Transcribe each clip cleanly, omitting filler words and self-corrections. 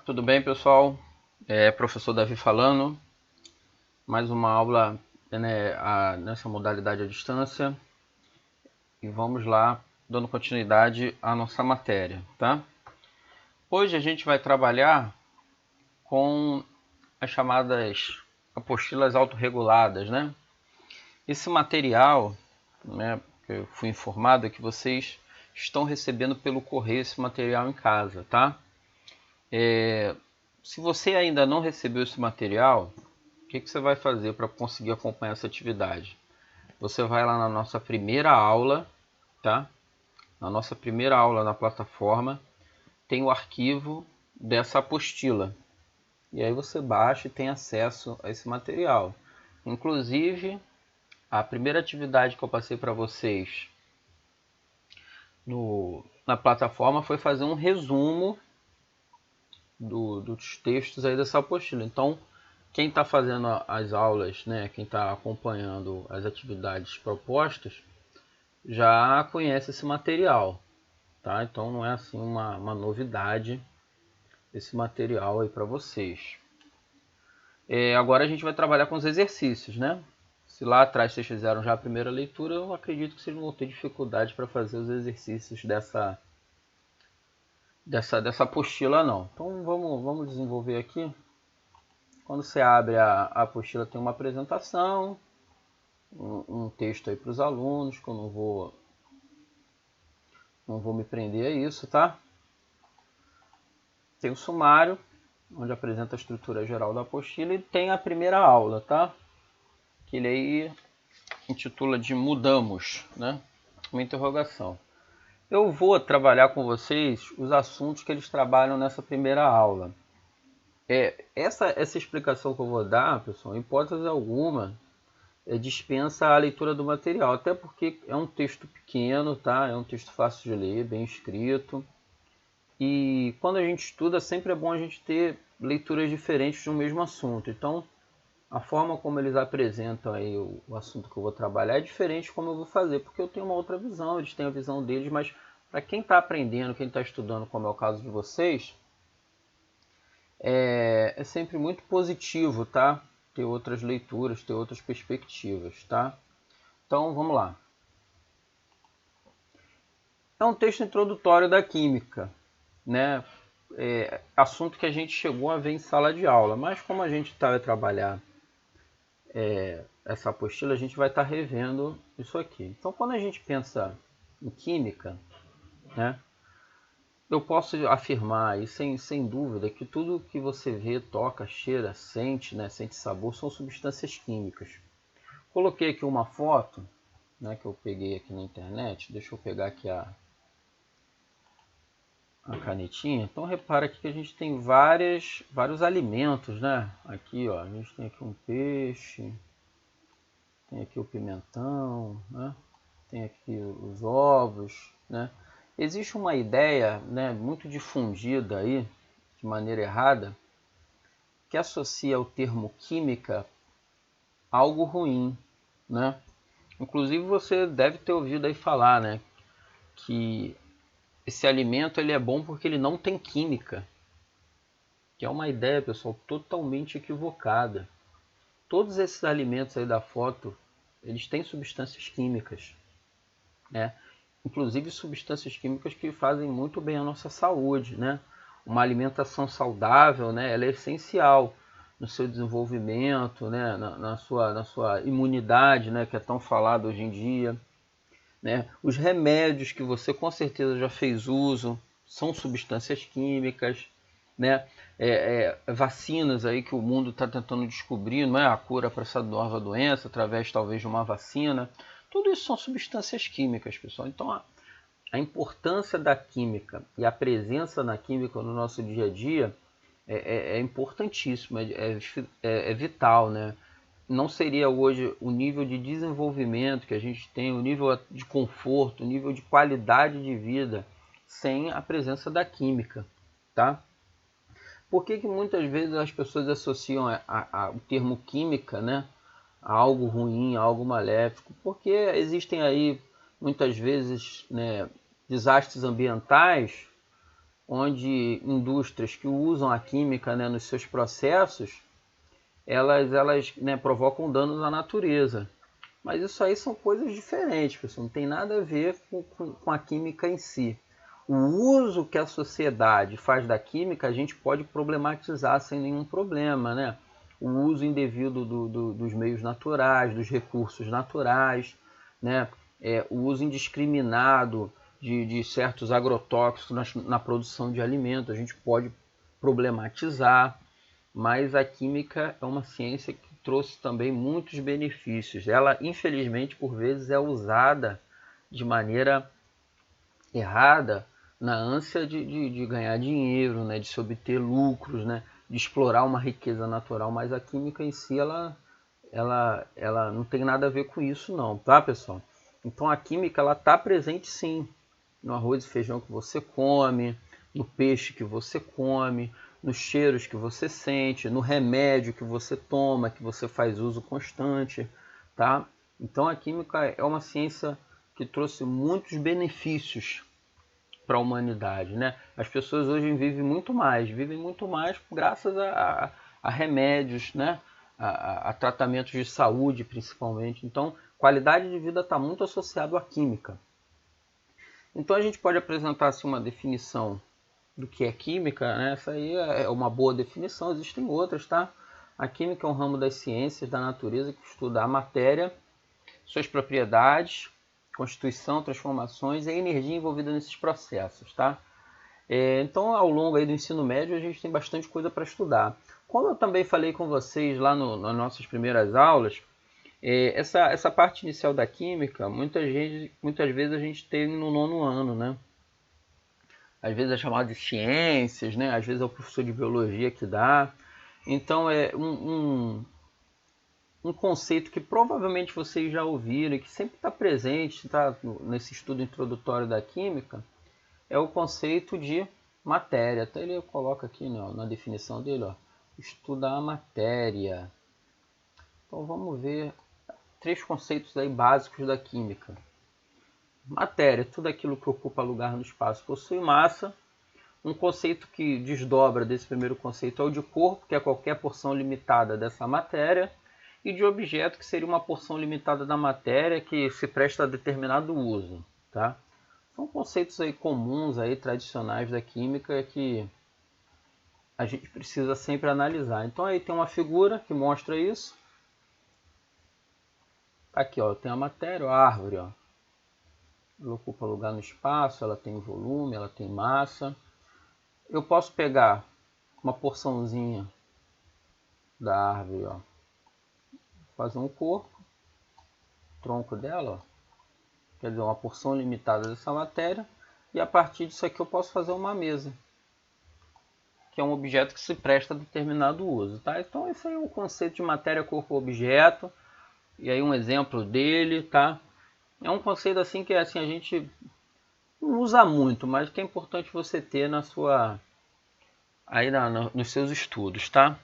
Tudo bem, pessoal? Professor Davi falando. Mais uma aula, né, nessa modalidade à distância. E vamos lá, dando continuidade à nossa matéria, tá? Hoje a gente vai trabalhar com as chamadas apostilas autorreguladas, né? Esse material, né, que eu fui informado é que vocês estão recebendo pelo correio esse material em casa, tá? Se você ainda não recebeu esse material, o que você vai fazer para conseguir acompanhar essa atividade? Você vai lá na nossa primeira aula, tá? Na nossa primeira aula na plataforma, tem o arquivo dessa apostila. E aí você baixa e tem acesso a esse material. Inclusive, a primeira atividade que eu passei para vocês na plataforma foi fazer um resumo dos textos aí dessa apostila. Então, quem está fazendo as aulas, né, quem está acompanhando as atividades propostas, já conhece esse material, tá? Então não é assim uma novidade esse material aí para vocês. Agora a gente vai trabalhar com os exercícios, né? Se lá atrás vocês fizeram já a primeira leitura, eu acredito que vocês não vão ter dificuldade para fazer os exercícios dessa apostila não. Então vamos desenvolver aqui. Quando você abre a apostila tem uma apresentação, um texto aí para os alunos, que eu não vou me prender a isso, tá? Tem o sumário, onde apresenta a estrutura geral da apostila, e tem a primeira aula, tá? Que ele aí intitula de Mudamos, né? Uma interrogação. Eu vou trabalhar com vocês os assuntos que eles trabalham nessa primeira aula. Essa explicação que eu vou dar, pessoal, em hipótese alguma, dispensa a leitura do material, até porque é um texto pequeno, tá? É um texto fácil de ler, bem escrito. E quando a gente estuda, sempre é bom a gente ter leituras diferentes de um mesmo assunto. Então, a forma como eles apresentam aí o assunto que eu vou trabalhar é diferente como eu vou fazer, porque eu tenho uma outra visão, eles têm a visão deles, mas para quem está aprendendo, quem está estudando, como é o caso de vocês, é sempre muito positivo, tá? Ter outras leituras, ter outras perspectivas, tá? Então, vamos lá. É um texto introdutório da química, né? Assunto que a gente chegou a ver em sala de aula, mas como a gente vai trabalhar essa apostila, a gente vai estar revendo isso aqui. Então, quando a gente pensa em química, né, eu posso afirmar, e sem dúvida, que tudo que você vê, toca, cheira, sente, né, sente sabor, são substâncias químicas. Coloquei aqui uma foto, né, que eu peguei aqui na internet. Deixa eu pegar aqui a canetinha. Então repara aqui que a gente tem vários alimentos, né? Aqui, ó, a gente tem aqui um peixe, tem aqui o pimentão, né? Tem aqui os ovos, né? Existe uma ideia, né, muito difundida aí, de maneira errada, que associa o termo química a algo ruim, né? Inclusive você deve ter ouvido aí falar, né, que esse alimento ele é bom porque ele não tem química, que é uma ideia, pessoal, totalmente equivocada. Todos esses alimentos aí da foto, eles têm substâncias químicas, né? Inclusive substâncias químicas que fazem muito bem à nossa saúde, né? Uma alimentação saudável, né, ela é essencial no seu desenvolvimento, né, na sua imunidade, né, que é tão falado hoje em dia, né? Os remédios que você com certeza já fez uso são substâncias químicas, né? Vacinas aí que o mundo está tentando descobrir, não é a cura para essa nova doença através talvez de uma vacina. Tudo isso são substâncias químicas, pessoal. Então a importância da química e a presença na química no nosso dia a dia é importantíssima, é vital, né? Não seria hoje o nível de desenvolvimento que a gente tem, o nível de conforto, o nível de qualidade de vida sem a presença da química, tá? Por que muitas vezes as pessoas associam o termo química, né, a algo ruim, a algo maléfico? Porque existem aí muitas vezes, né, desastres ambientais onde indústrias que usam a química, né, nos seus processos, elas né, provocam danos à natureza. Mas isso aí são coisas diferentes, pessoal. Não tem nada a ver com a química em si. O uso que a sociedade faz da química, a gente pode problematizar sem nenhum problema, né? O uso indevido dos meios naturais, dos recursos naturais, né? O uso indiscriminado de certos agrotóxicos na produção de alimentos, a gente pode problematizar, mas a química é uma ciência que trouxe também muitos benefícios. Ela, infelizmente, por vezes é usada de maneira errada na ânsia de ganhar dinheiro, né, de se obter lucros, né, de explorar uma riqueza natural, mas a química em si, ela não tem nada a ver com isso não, tá, pessoal? Então a química, ela está presente sim, no arroz e feijão que você come, no peixe que você come, nos cheiros que você sente, no remédio que você toma, que você faz uso constante, tá? Então a química é uma ciência que trouxe muitos benefícios para a humanidade, né? As pessoas hoje vivem muito mais graças a remédios, né? A tratamentos de saúde, principalmente. Então, qualidade de vida está muito associado à química. Então, a gente pode apresentar assim, uma definição do que é química, né? Essa aí é uma boa definição, existem outras, tá? A química é um ramo das ciências da natureza que estuda a matéria, suas propriedades, constituição, transformações e a energia envolvida nesses processos, tá? Então, ao longo aí do ensino médio, a gente tem bastante coisa para estudar. Como eu também falei com vocês lá nas nossas primeiras aulas, essa parte inicial da química, muitas vezes a gente tem no 9º ano, né? Às vezes é chamado de ciências, né? Às vezes é o professor de biologia que dá. Então, é um conceito que provavelmente vocês já ouviram e que sempre está presente, tá, nesse estudo introdutório da química, é o conceito de matéria. Até ele coloca aqui, né, na definição dele, ó, estudar a matéria. Então vamos ver 3 conceitos aí básicos da química. Matéria, tudo aquilo que ocupa lugar no espaço possui massa. Um conceito que desdobra desse primeiro conceito é o de corpo, que é qualquer porção limitada dessa matéria, e de objeto, que seria uma porção limitada da matéria que se presta a determinado uso, tá? São conceitos aí comuns, aí, tradicionais da química que a gente precisa sempre analisar. Então aí tem uma figura que mostra isso. Aqui, ó, tem a matéria, a árvore, ó. Ela ocupa lugar no espaço, ela tem volume, ela tem massa. Eu posso pegar uma porçãozinha da árvore, ó, fazer um corpo, tronco dela, ó, quer dizer, uma porção limitada dessa matéria, e a partir disso aqui eu posso fazer uma mesa, que é um objeto que se presta a determinado uso, tá? Então esse aí é o conceito de matéria, corpo, objeto, e aí um exemplo dele, tá? É um conceito assim que assim, a gente não usa muito, mas que é importante você ter na sua aí nos seus estudos, tá?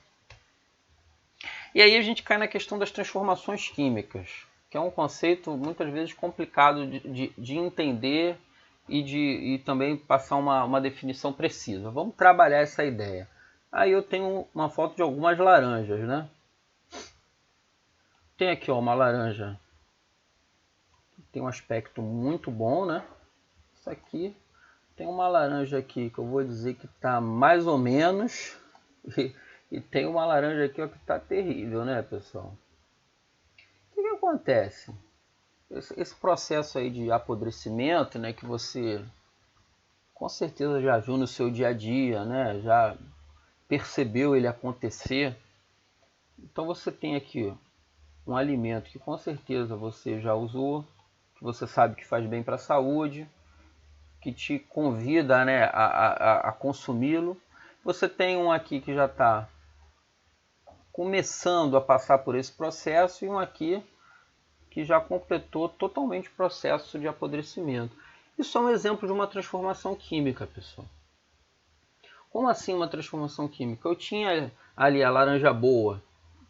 E aí a gente cai na questão das transformações químicas, que é um conceito muitas vezes complicado de entender e também passar uma definição precisa. Vamos trabalhar essa ideia. Aí eu tenho uma foto de algumas laranjas, né? Tem aqui, ó, uma laranja. Tem um aspecto muito bom, né? Isso aqui. Tem uma laranja aqui que eu vou dizer que está mais ou menos. E tem uma laranja aqui, ó, que está terrível, né, pessoal? O que acontece? Esse processo aí de apodrecimento, né, que você com certeza já viu no seu dia a dia, né, já percebeu ele acontecer. Então você tem aqui um alimento que com certeza você já usou, que você sabe que faz bem para a saúde, que te convida, né, a consumi-lo. Você tem um aqui que já está começando a passar por esse processo e um aqui que já completou totalmente o processo de apodrecimento. Isso é um exemplo de uma transformação química, pessoal. Como assim uma transformação química? Eu tinha ali a laranja boa,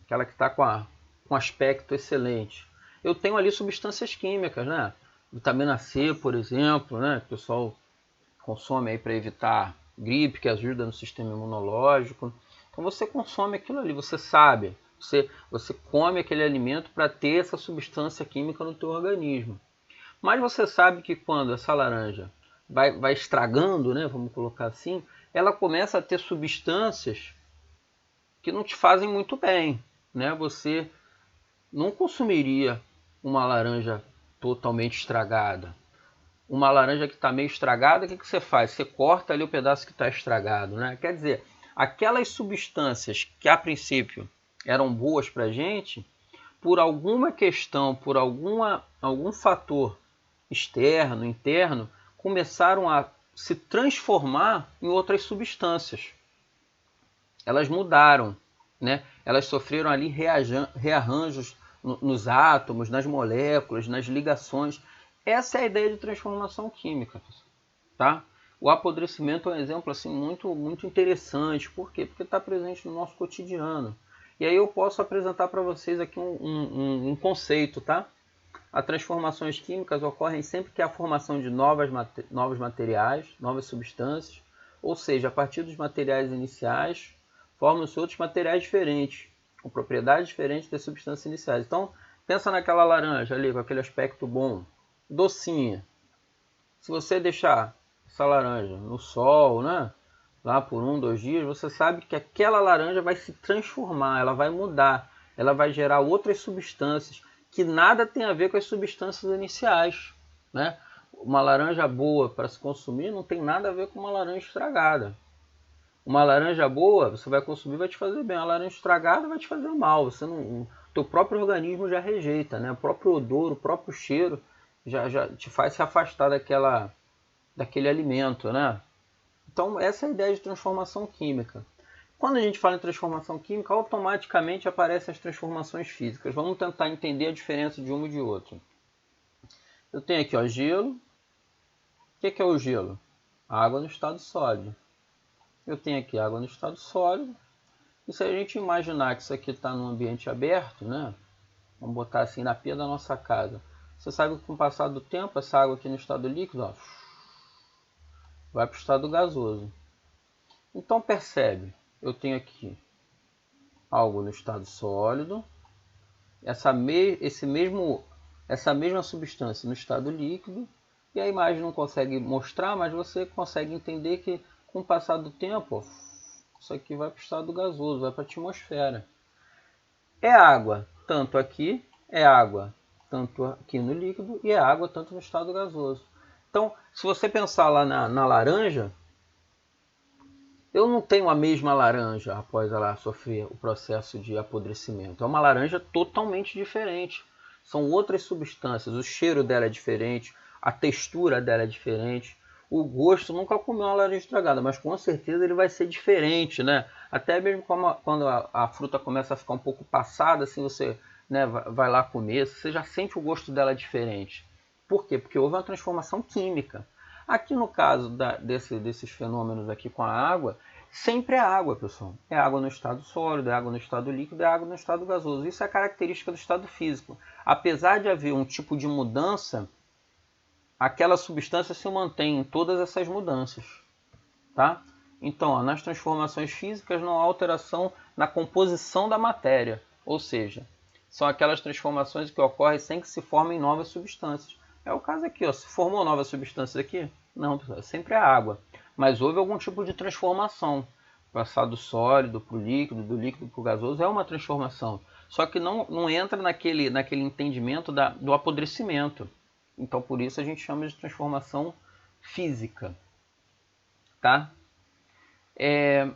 aquela que está com aspecto excelente. Eu tenho ali substâncias químicas, né? Vitamina C, por exemplo, né? Que o pessoal consome aí para evitar gripe, que ajuda no sistema imunológico. Então você consome aquilo ali, você sabe, você come aquele alimento para ter essa substância química no teu organismo. Mas você sabe que quando essa laranja vai estragando, né, vamos colocar assim, ela começa a ter substâncias que não te fazem muito bem, né? Você não consumiria uma laranja totalmente estragada. Uma laranja que está meio estragada, o que você faz? Você corta ali o pedaço que está estragado, né? Quer dizer, aquelas substâncias que a princípio eram boas para a gente, por alguma questão, por algum fator externo, interno, começaram a se transformar em outras substâncias. Elas mudaram, né? Elas sofreram ali rearranjos nos átomos, nas moléculas, nas ligações. Essa é a ideia de transformação química, tá? O apodrecimento é um exemplo assim, muito interessante. Por quê? Porque está presente no nosso cotidiano. E aí eu posso apresentar para vocês aqui um conceito, tá? As transformações químicas ocorrem sempre que há a formação de novos materiais, novas substâncias, ou seja, a partir dos materiais iniciais, formam-se outros materiais diferentes, com propriedades diferentes das substâncias iniciais. Então, pensa naquela laranja ali, com aquele aspecto bom, docinha. Se você deixar essa laranja no sol, né, lá por 2 dias, você sabe que aquela laranja vai se transformar, ela vai mudar, ela vai gerar outras substâncias que nada tem a ver com as substâncias iniciais, né? Uma laranja boa para se consumir não tem nada a ver com uma laranja estragada. Uma laranja boa, você vai consumir, vai te fazer bem. Uma laranja estragada vai te fazer mal. Você não, o teu próprio organismo já rejeita, né? O próprio odor, o próprio cheiro já te faz se afastar daquele alimento, né? Então essa é a ideia de transformação química. Quando a gente fala em transformação química, automaticamente aparecem as transformações físicas. Vamos tentar entender a diferença de uma e de outra. Eu tenho aqui, ó, gelo. O que é o gelo? Água no estado sólido. Eu tenho aqui água no estado sólido. E se a gente imaginar que isso aqui está num ambiente aberto, né? Vamos botar assim na pia da nossa casa. Você sabe que com o passar do tempo, essa água aqui no estado líquido, ó, vai para o estado gasoso. Então percebe, eu tenho aqui algo no estado sólido, essa mesma substância no estado líquido, e a imagem não consegue mostrar, mas você consegue entender que com o passar do tempo, ó, isso aqui vai para o estado gasoso, vai para a atmosfera. É água tanto aqui, é água tanto aqui no líquido e é água tanto no estado gasoso. Então, se você pensar lá na laranja, eu não tenho a mesma laranja após ela sofrer o processo de apodrecimento. É uma laranja totalmente diferente. São outras substâncias. O cheiro dela é diferente, a textura dela é diferente. O gosto, nunca comeu uma laranja estragada, mas com certeza ele vai ser diferente, né? Até mesmo quando a fruta começa a ficar um pouco passada, assim você, né, vai lá comer, você já sente o gosto dela diferente. Por quê? Porque houve uma transformação química. Aqui no caso desses fenômenos aqui com a água, sempre é água, pessoal. É água no estado sólido, é água no estado líquido, é água no estado gasoso. Isso é característica do estado físico. Apesar de haver um tipo de mudança, aquela substância se mantém em todas essas mudanças, tá? Então, ó, nas transformações físicas não há alteração na composição da matéria, ou seja, são aquelas transformações que ocorrem sem que se formem novas substâncias. É o caso aqui, ó, se formou novas substâncias aqui? Não, pessoal, sempre é água, mas houve algum tipo de transformação. Passar do sólido para o líquido, do líquido para o gasoso é uma transformação, só que não entra naquele entendimento do apodrecimento. Então, por isso a gente chama de transformação física, tá?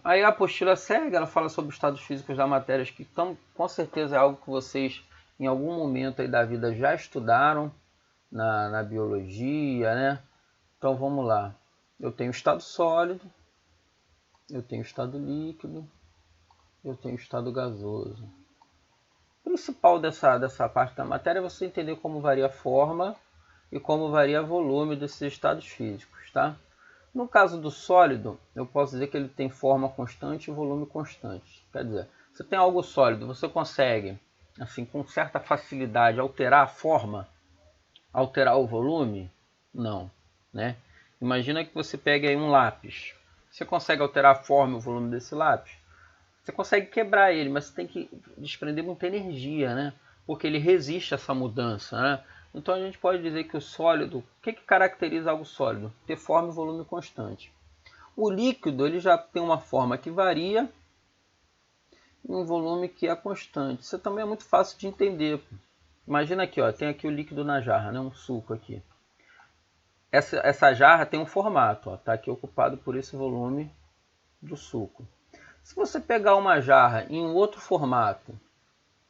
Aí a apostila segue, ela fala sobre os estados físicos da matéria, que com certeza é algo que vocês em algum momento aí da vida já estudaram na biologia, né? Então vamos lá. Eu tenho estado sólido, eu tenho estado líquido, eu tenho estado gasoso. O principal dessa parte da matéria é você entender como varia a forma e como varia o volume desses estados físicos, tá? No caso do sólido, eu posso dizer que ele tem forma constante e volume constante. Quer dizer, você tem algo sólido, você consegue, assim, com certa facilidade, alterar a forma, alterar o volume? Não, né? Imagina que você pegue aí um lápis. Você consegue alterar a forma e o volume desse lápis? Você consegue quebrar ele, mas você tem que desprender muita energia, né? Porque ele resiste a essa mudança, né? Então a gente pode dizer que o sólido, o que caracteriza algo sólido? Ter forma e volume constante. O líquido ele já tem uma forma que varia e um volume que é constante. Isso também é muito fácil de entender. Imagina aqui, ó, tem aqui o líquido na jarra, né? Um suco aqui. Essa jarra tem um formato, está aqui ocupado por esse volume do suco. Se você pegar uma jarra em um outro formato,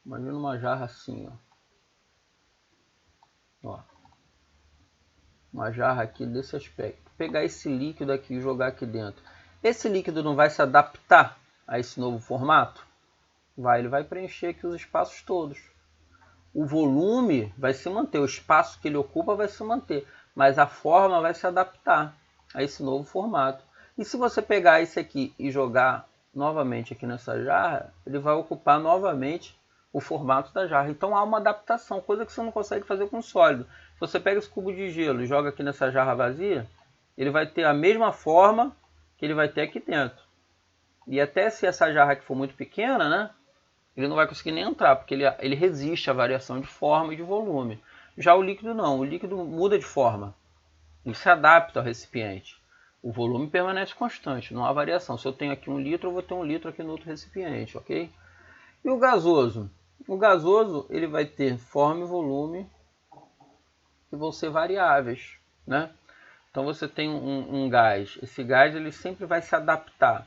imagina uma jarra assim, ó. Uma jarra aqui desse aspecto. Pegar esse líquido aqui e jogar aqui dentro. Esse líquido não vai se adaptar a esse novo formato? Vai, ele vai preencher aqui os espaços todos. O volume vai se manter, o espaço que ele ocupa vai se manter, mas a forma vai se adaptar a esse novo formato. E se você pegar esse aqui e jogar novamente aqui nessa jarra, ele vai ocupar novamente o formato da jarra. Então há uma adaptação, coisa que você não consegue fazer com sólido. Se você pega esse cubo de gelo e joga aqui nessa jarra vazia, ele vai ter a mesma forma que ele vai ter aqui dentro. E até se essa jarra aqui for muito pequena, né, ele não vai conseguir nem entrar, porque ele resiste à variação de forma e de volume. Já o líquido não, o líquido muda de forma. Ele se adapta ao recipiente. O volume permanece constante, não há variação. Se eu tenho aqui 1 litro, eu vou ter 1 litro aqui no outro recipiente, ok? E o gasoso? O gasoso ele vai ter forma e volume que vão ser variáveis, né? Então você tem um gás. Esse gás ele sempre vai se adaptar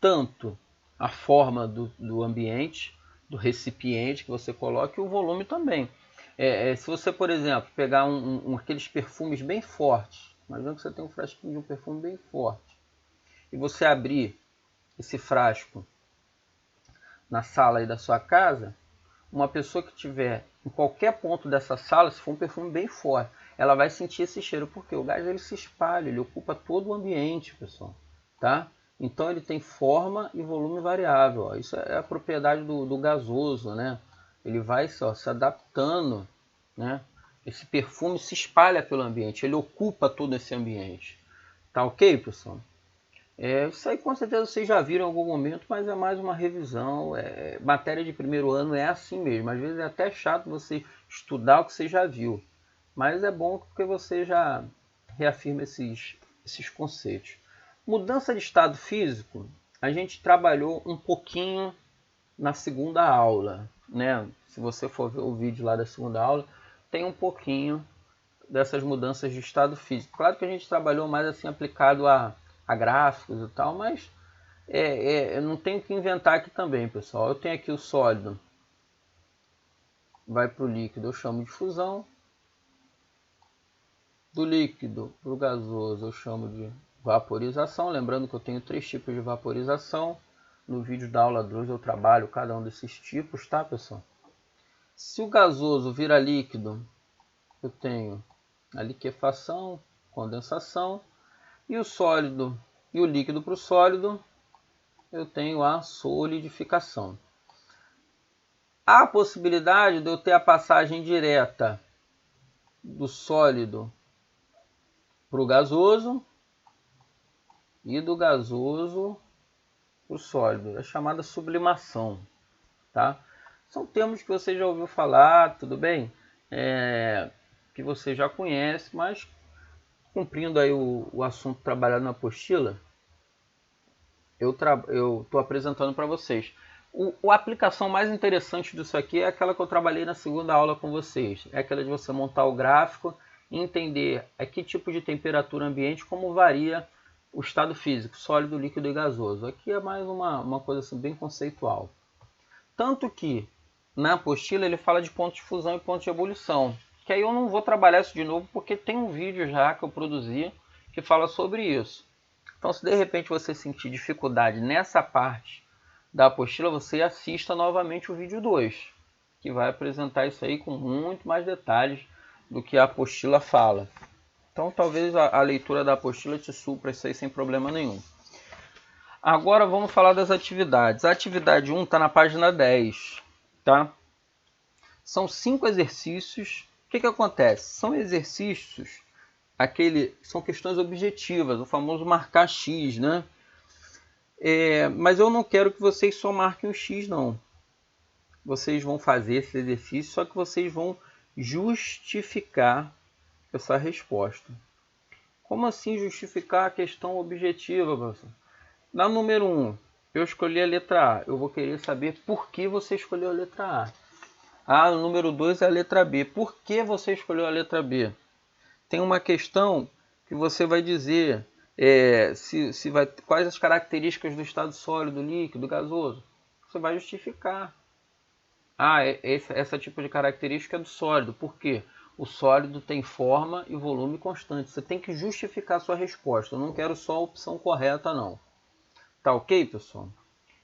tanto à forma do ambiente, do recipiente que você coloca, e o volume também. Se você, por exemplo, pegar aqueles perfumes bem fortes, imagina que você tem um frasquinho de um perfume bem forte, e você abrir esse frasco na sala aí da sua casa, uma pessoa que tiver em qualquer ponto dessa sala, se for um perfume bem forte, ela vai sentir esse cheiro, porque o gás ele se espalha, ele ocupa todo o ambiente, pessoal, tá? Então ele tem forma e volume variável, ó. Isso é a propriedade do gasoso, né? Ele vai se adaptando, né? Esse perfume se espalha pelo ambiente, ele ocupa todo esse ambiente. Tá ok, pessoal? Isso aí com certeza vocês já viram em algum momento, mas é mais uma revisão. Matéria de primeiro ano é assim mesmo. Às vezes é até chato você estudar o que você já viu, mas é bom porque você já reafirma esses conceitos. Mudança de estado físico, a gente trabalhou um pouquinho na segunda aula, né? Se você for ver o vídeo lá da segunda aula, tem um pouquinho dessas mudanças de estado físico. Claro que a gente trabalhou mais assim aplicado a gráficos e tal, mas eu não tenho que inventar aqui também, pessoal. Eu tenho aqui o sólido, vai para o líquido, eu chamo de fusão. Do líquido para o gasoso eu chamo de vaporização. Lembrando que eu tenho 3 tipos de vaporização. No vídeo da aula 2 eu trabalho cada um desses tipos, tá, pessoal? Se o gasoso vira líquido, eu tenho a liquefação, condensação. E o sólido e o líquido para o sólido, eu tenho a solidificação. Há a possibilidade de eu ter a passagem direta do sólido para o gasoso e do gasoso para o sólido. É chamada sublimação, tá? São termos que você já ouviu falar, tudo bem? Que você já conhece, mas cumprindo aí o assunto trabalhado na apostila, eu estou apresentando para vocês. A aplicação mais interessante disso aqui é aquela que eu trabalhei na segunda aula com vocês. É aquela de você montar o gráfico e entender a que tipo de temperatura ambiente, como varia o estado físico, sólido, líquido e gasoso. Aqui é mais uma coisa assim, bem conceitual. Tanto que na apostila ele fala de ponto de fusão e ponto de ebulição. Que aí eu não vou trabalhar isso de novo porque tem um vídeo já que eu produzi que fala sobre isso. Então se de repente você sentir dificuldade nessa parte da apostila, você assista novamente o vídeo 2, que vai apresentar isso aí com muito mais detalhes do que a apostila fala. Então talvez a leitura da apostila te supra isso aí sem problema nenhum. Agora vamos falar das atividades. A atividade 1 está na página 10, tá? São 5 exercícios. O que acontece? São exercícios, são questões objetivas, o famoso marcar X, né? Mas eu não quero que vocês só marquem um X, não. Vocês vão fazer esse exercício, só que vocês vão justificar essa resposta. Como assim justificar a questão objetiva, professor? Na número 1, eu escolhi a letra A. Eu vou querer saber por que você escolheu a letra A. Ah, o número 2 é a letra B. Por que você escolheu a letra B? Tem uma questão que você vai dizer quais as características do estado sólido, líquido, gasoso. Você vai justificar. Ah, essa tipo de característica é do sólido. Por quê? O sólido tem forma e volume constante. Você tem que justificar a sua resposta. Eu não quero só a opção correta, não. Tá ok, pessoal?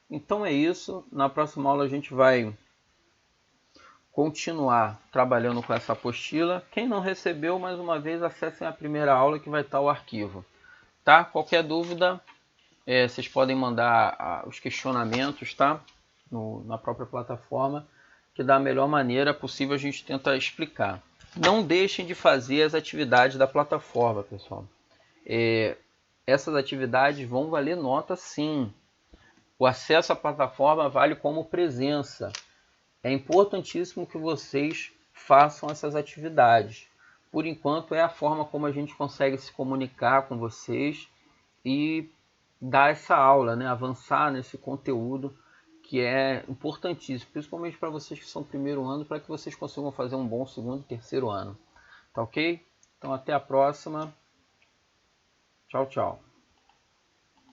Então é isso. Na próxima aula a gente vai continuar trabalhando com essa apostila. Quem não recebeu, mais uma vez, acessem a primeira aula que vai estar o arquivo. Tá? Qualquer dúvida, vocês podem mandar os questionamentos, tá? Na própria plataforma, que da melhor maneira possível a gente tenta explicar. Não deixem de fazer as atividades da plataforma, pessoal. Essas atividades vão valer nota, sim. O acesso à plataforma vale como presença. É importantíssimo que vocês façam essas atividades. Por enquanto, é a forma como a gente consegue se comunicar com vocês e dar essa aula, né? Avançar nesse conteúdo que é importantíssimo, principalmente para vocês que são primeiro ano, para que vocês consigam fazer um bom segundo e terceiro ano. Tá ok? Então até a próxima. Tchau, tchau.